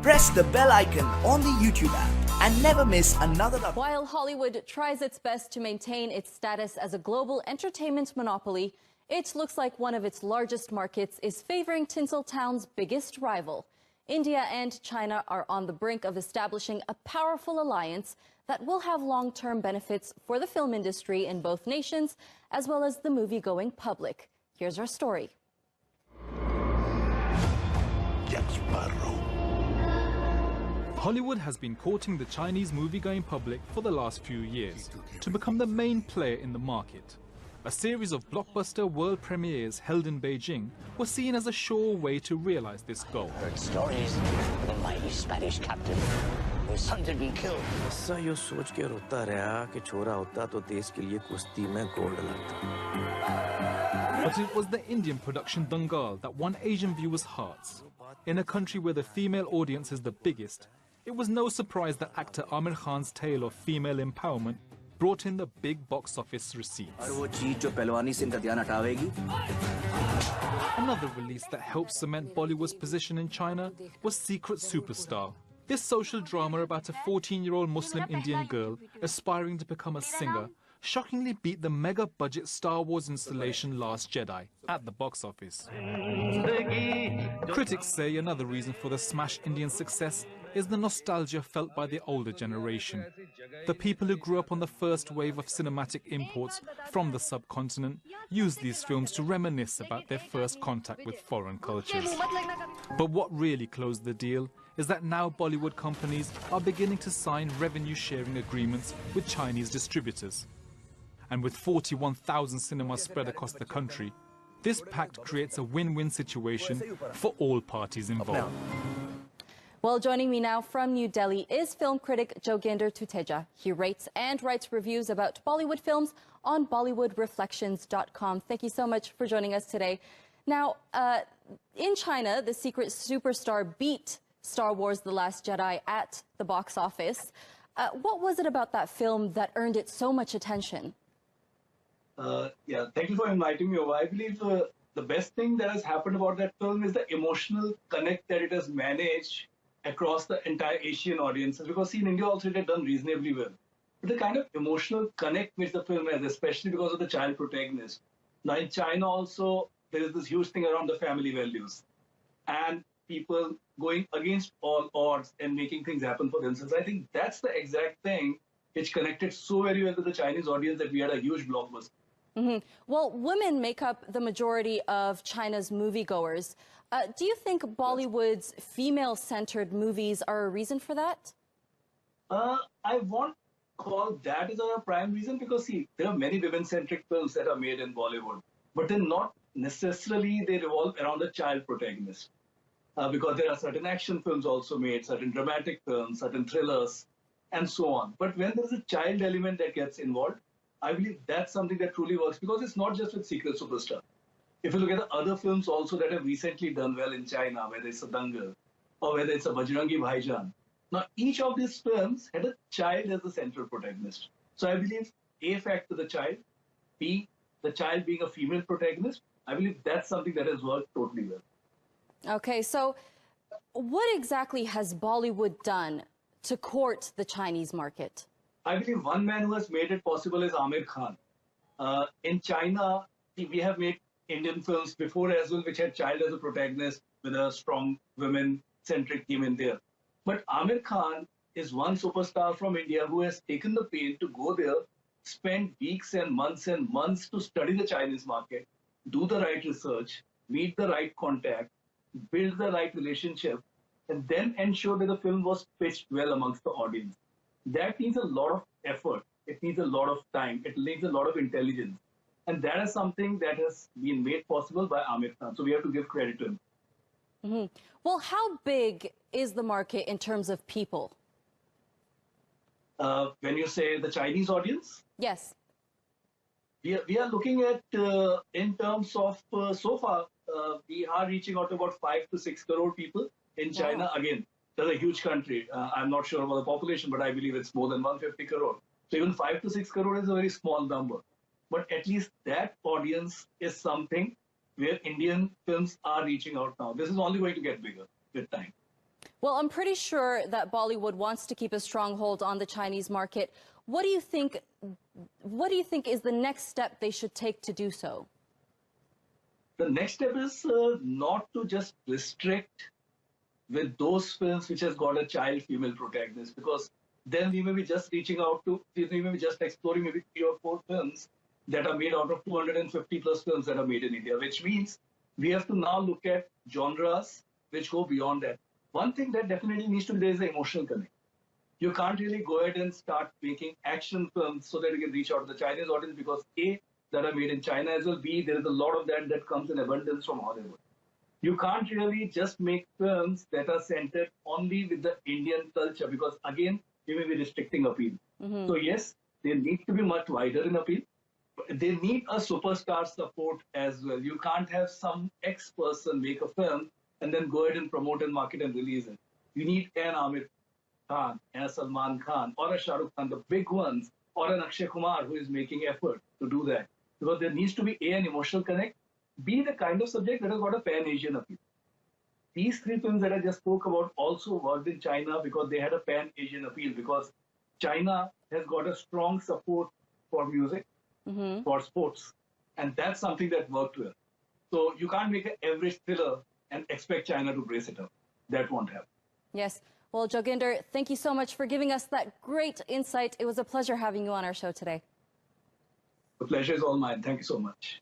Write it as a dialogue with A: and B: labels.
A: Press the bell icon on the YouTube app and never miss another update.
B: While Hollywood tries its best to maintain its status as a global entertainment monopoly, it looks like one of its largest markets is favoring Tinseltown's biggest rival. India and China are on the brink of establishing a powerful alliance that will have long-term benefits for the film industry in both nations, as well as the movie-going public. Here's our story.
C: Hollywood has been courting the Chinese movie-going public for the last few years to become the main player in the market. A series of blockbuster world premieres held in Beijing was seen as a sure way to realize this goal.
D: Heard stories of a mighty Spanish captain whose sons had been killed.
E: ऐसा यो सोच के रोता रहा कि छोरा होता तो देश के लिए कुश्ती में गोल्ड लाता.
C: But it was the Indian production Dangal that won Asian viewers' hearts. In a country where the female audience is the biggest, it was no surprise that actor Amir Khan's tale of female empowerment brought in the big box office receipts. Another release that helped cement Bollywood's position in China was Secret Superstar. This social drama about a 14-year-old Muslim Indian girl aspiring to become a singer shockingly beat the mega-budget Star Wars installation Last Jedi at the box office. Critics say another reason for the smash Indian success is the nostalgia felt by the older generation. The people who grew up on the first wave of cinematic imports from the subcontinent use these films to reminisce about their first contact with foreign cultures. But what really closed the deal is that now Bollywood companies are beginning to sign revenue-sharing agreements with Chinese distributors. And with 41,000 cinemas spread across the country, this pact creates a win-win situation for all parties involved.
B: Well, joining me now from New Delhi is film critic Joginder Tuteja. He rates and writes reviews about Bollywood films on BollywoodReflections.com. Thank you so much for joining us today. Now, in China, the Secret Superstar beat Star Wars The Last Jedi at the box office. What was it about that film that earned it so much attention?
F: Yeah, thank you for inviting me over. I believe the best thing that has happened about that film is the emotional connect that it has managed across the entire Asian audiences. Because see, in India also it had done reasonably well. But the kind of emotional connect which the film has, especially because of the child protagonist. Now in China also, there is this huge thing around the family values. And people going against all odds and making things happen for themselves. I think that's the exact thing which connected so very well with the Chinese audience that we had a huge blockbuster.
B: Well, women make up the majority of China's moviegoers. Do you think Bollywood's female-centered movies are a reason for that?
F: I won't call that as a prime reason because, see, there are many women-centric films that are made in Bollywood, but they're not necessarily, they revolve around the child protagonist. Because there are certain action films also made, certain dramatic films, certain thrillers, and so on. But when there's a child element that gets involved, I believe that's something that truly works because it's not just with Secret Superstar. If you look at the other films also that have recently done well in China, whether it's a Dangal or whether it's a Bajrangi Bhaijaan, now each of these films had a child as the central protagonist. So I believe A, factor the child, B, the child being a female protagonist, I believe that's something that has worked totally well.
B: Okay, so what exactly has Bollywood done to court the Chinese market?
F: I believe one man who has made it possible is Amir Khan. In China, we have made Indian films before as well, which had child as a protagonist with a strong women-centric theme in there. But Amir Khan is one superstar from India who has taken the pain to go there, spend weeks and months to study the Chinese market, do the right research, meet the right contact, build the right relationship, and then ensure that the film was pitched well amongst the audience. That needs a lot of effort. It needs a lot of time. It needs a lot of intelligence. And that is something that has been made possible by Amir Khan. So we have to give credit to him.
B: Well, how big is the market in terms of people?
F: When you say the Chinese audience?
B: Yes.
F: We are looking at, in terms of, so far, we are reaching out to about 5 to 6 crore people in China. Wow. Again, that's a huge country. I'm not sure about the population, but I believe it's more than 150 crore. So even 5 to 6 crore is a very small number. But at least that audience is something where Indian films are reaching out now. This is only going to get bigger with time.
B: Well, I'm pretty sure that Bollywood wants to keep a stronghold on the Chinese market. What do you think is the next step they should take to do so?
F: The next step is not to just restrict with those films which has got a child female protagonist, because then we may be just reaching out to, we may be just exploring maybe 3 or 4 films that are made out of 250 plus films that are made in India, which means we have to now look at genres which go beyond that. One thing that definitely needs to be there is the emotional connect. You can't really go ahead and start making action films so that you can reach out to the Chinese audience, because A, that are made in China as well, B, there is a lot of that comes in abundance from Hollywood. You can't really just make films that are centered only with the Indian culture, because again, you may be restricting appeal. So yes, they need to be much wider in appeal. They need a superstar support as well. You can't have some ex-person make a film and then go ahead and promote and market and release it. You need an Amir Khan, and a Salman Khan, or a Shah Rukh Khan, the big ones, or an Akshay Kumar who is making effort to do that. Because there needs to be A, an emotional connect, B, the kind of subject that has got a pan-Asian appeal. These 3 films that I just spoke about also worked in China because they had a pan-Asian appeal, because China has got a strong support for music, for sports, and that's something that worked well. So you can't make an average thriller and expect China to brace it up. That won't happen.
B: Yes. Well, Joginder, thank you so much for giving us that great insight. It was a pleasure having you on our show today.
F: The pleasure is all mine. Thank you so much.